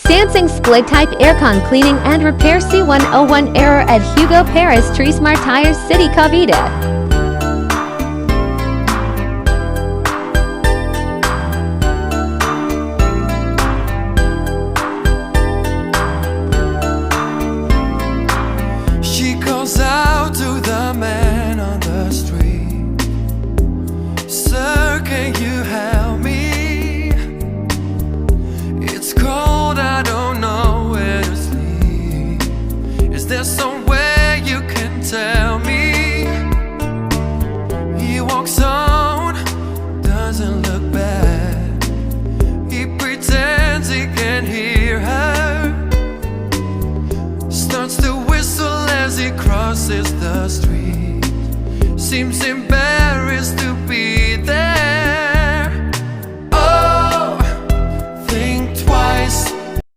Dancing split type aircon cleaning and repair C101 error at Hugo Perez Trece Martires City Cavite. Out to the man on the street, "Sir, can you help me? It's cold, I don't know where to sleep. Is there somewhere you can tell me?" He walks on, doesn't look bad. He pretends he can hear her, starts to whistle as he crosses the street. Seems